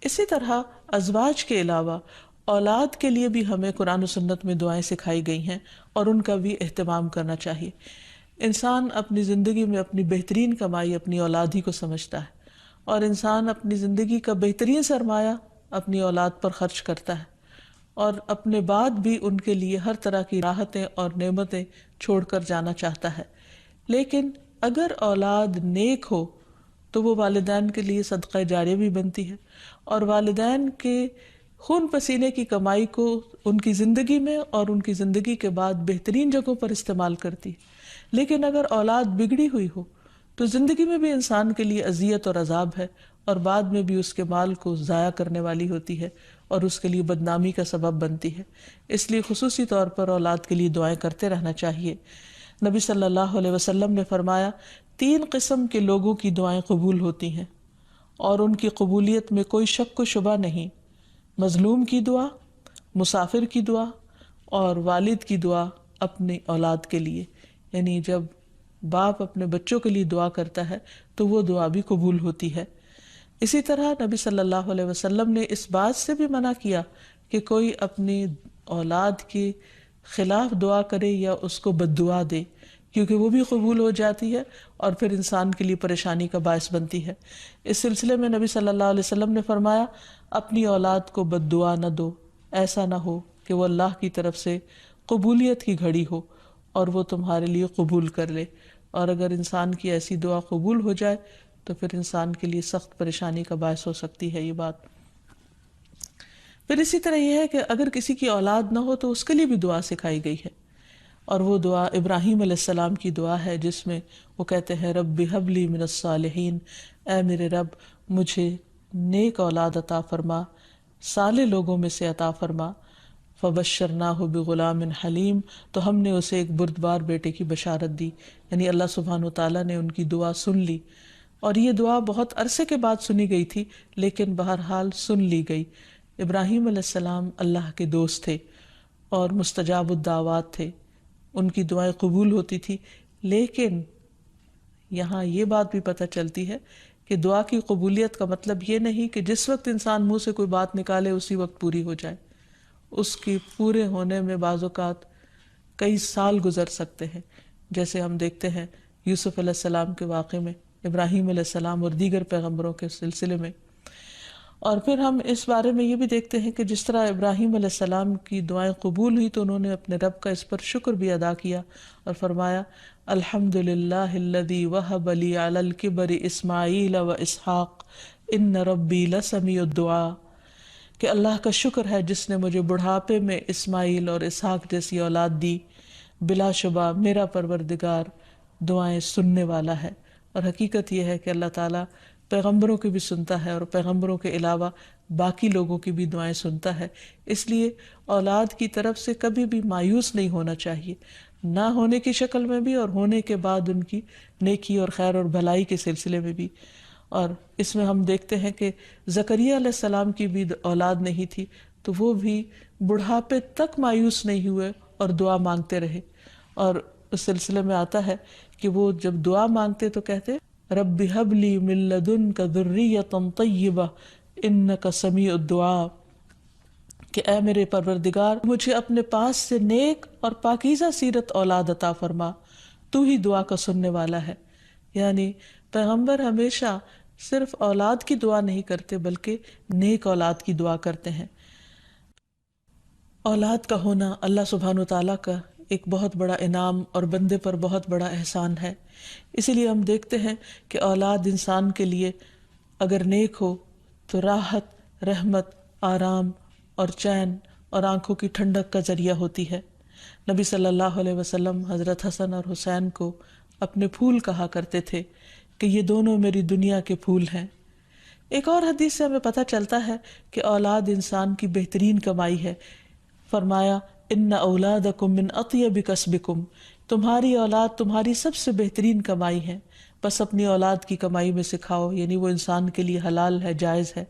اسی طرح ازواج کے علاوہ اولاد کے لیے بھی ہمیں قرآن و سنت میں دعائیں سکھائی گئی ہیں اور ان کا بھی اہتمام کرنا چاہیے۔ انسان اپنی زندگی میں اپنی بہترین کمائی اپنی اولاد ہی کو سمجھتا ہے، اور انسان اپنی زندگی کا بہترین سرمایہ اپنی اولاد پر خرچ کرتا ہے، اور اپنے بعد بھی ان کے لیے ہر طرح کی راحتیں اور نعمتیں چھوڑ کر جانا چاہتا ہے۔ لیکن اگر اولاد نیک ہو تو وہ والدین کے لیے صدقہ جاریہ بھی بنتی ہے، اور والدین کے خون پسینے کی کمائی کو ان کی زندگی میں اور ان کی زندگی کے بعد بہترین جگہوں پر استعمال کرتی ہے۔ لیکن اگر اولاد بگڑی ہوئی ہو تو زندگی میں بھی انسان کے لیے اذیت اور عذاب ہے، اور بعد میں بھی اس کے مال کو ضائع کرنے والی ہوتی ہے اور اس کے لیے بدنامی کا سبب بنتی ہے۔ اس لیے خصوصی طور پر اولاد کے لیے دعائیں کرتے رہنا چاہیے۔ نبی صلی اللہ علیہ وسلم نے فرمایا، 3 قسم کے لوگوں کی دعائیں قبول ہوتی ہیں اور ان کی قبولیت میں کوئی شک و شبہ نہیں: مظلوم کی دعا، مسافر کی دعا، اور والد کی دعا اپنی اولاد کے لیے۔ یعنی جب باپ اپنے بچوں کے لیے دعا کرتا ہے تو وہ دعا بھی قبول ہوتی ہے۔ اسی طرح نبی صلی اللہ علیہ وسلم نے اس بات سے بھی منع کیا کہ کوئی اپنی اولاد کے خلاف دعا کرے یا اس کو بد دعا دے، کیونکہ وہ بھی قبول ہو جاتی ہے اور پھر انسان کے لیے پریشانی کا باعث بنتی ہے۔ اس سلسلے میں نبی صلی اللہ علیہ وسلم نے فرمایا، اپنی اولاد کو بد دعا نہ دو، ایسا نہ ہو کہ وہ اللہ کی طرف سے قبولیت کی گھڑی ہو اور وہ تمہارے لیے قبول کر لے، اور اگر انسان کی ایسی دعا قبول ہو جائے تو پھر انسان کے لیے سخت پریشانی کا باعث ہو سکتی ہے یہ بات۔ پھر اسی طرح یہ ہے کہ اگر کسی کی اولاد نہ ہو تو اس کے لیے بھی دعا سکھائی گئی ہے، اور وہ دعا ابراہیم علیہ السلام کی دعا ہے، جس میں وہ کہتے ہیں، رب ہب لی من الصالحین، اے میرے رب مجھے نیک اولاد عطا فرما، صالح لوگوں میں سے عطا فرما۔ فبشرناہ بغلام حلیم، تو ہم نے اسے ایک بردبار بیٹے کی بشارت دی، یعنی اللہ سبحانہ وتعالیٰ نے ان کی دعا سن لی، اور یہ دعا بہت عرصے کے بعد سنی گئی تھی لیکن بہرحال سن لی گئی۔ ابراہیم علیہ السلام اللہ کے دوست تھے اور مستجاب الدعوات تھے، ان کی دعائیں قبول ہوتی تھی۔ لیکن یہاں یہ بات بھی پتہ چلتی ہے کہ دعا کی قبولیت کا مطلب یہ نہیں کہ جس وقت انسان منہ سے کوئی بات نکالے اسی وقت پوری ہو جائے۔ اس کی پورے ہونے میں بعض اوقات کئی سال گزر سکتے ہیں، جیسے ہم دیکھتے ہیں یوسف علیہ السلام کے واقعے میں، ابراہیم علیہ السلام اور دیگر پیغمبروں کے سلسلے میں۔ اور پھر ہم اس بارے میں یہ بھی دیکھتے ہیں کہ جس طرح ابراہیم علیہ السلام کی دعائیں قبول ہوئی تو انہوں نے اپنے رب کا اس پر شکر بھی ادا کیا اور فرمایا، الحمد للہ الذی وہب لی علی الکبر اسماعیل و اسحاق ان ربی لسمیع الدعاء، کہ اللہ کا شکر ہے جس نے مجھے بڑھاپے میں اسماعیل اور اسحاق جیسی اولاد دی، بلا شبہ میرا پروردگار دعائیں سننے والا ہے۔ اور حقیقت یہ ہے کہ اللہ تعالیٰ پیغمبروں کی بھی سنتا ہے اور پیغمبروں کے علاوہ باقی لوگوں کی بھی دعائیں سنتا ہے۔ اس لیے اولاد کی طرف سے کبھی بھی مایوس نہیں ہونا چاہیے، نہ ہونے کی شکل میں بھی اور ہونے کے بعد ان کی نیکی اور خیر اور بھلائی کے سلسلے میں بھی۔ اور اس میں ہم دیکھتے ہیں کہ زکریا علیہ السلام کی بھی اولاد نہیں تھی تو وہ بھی بڑھاپے تک مایوس نہیں ہوئے اور دعا مانگتے رہے، اور اس سلسلے میں آتا ہے کہ وہ جب دعا مانگتے تو کہتے، رب ہب لی من لدنک ذریۃ طیبہ انک سمیع الدعاء، کہ اے میرے پروردگار مجھے اپنے پاس سے نیک اور پاکیزہ سیرت اولاد عطا فرما، تو ہی دعا کا سننے والا ہے۔ یعنی پیغمبر ہمیشہ صرف اولاد کی دعا نہیں کرتے بلکہ نیک اولاد کی دعا کرتے ہیں۔ اولاد کا ہونا اللہ سبحانہ وتعالیٰ کا ایک بہت بڑا انعام اور بندے پر بہت بڑا احسان ہے۔ اسی لیے ہم دیکھتے ہیں کہ اولاد انسان کے لیے اگر نیک ہو تو راحت، رحمت، آرام اور چین اور آنکھوں کی ٹھنڈک کا ذریعہ ہوتی ہے۔ نبی صلی اللہ علیہ وسلم حضرت حسن اور حسین کو اپنے پھول کہا کرتے تھے کہ یہ دونوں میری دنیا کے پھول ہیں۔ ایک اور حدیث سے ہمیں پتہ چلتا ہے کہ اولاد انسان کی بہترین کمائی ہے۔ فرمایا، ان اولادکم من اطیب کسبکم، تمہاری اولاد تمہاری سب سے بہترین کمائی ہے، بس اپنی اولاد کی کمائی میں سے کھاؤ، یعنی وہ انسان کے لیے حلال ہے، جائز ہے۔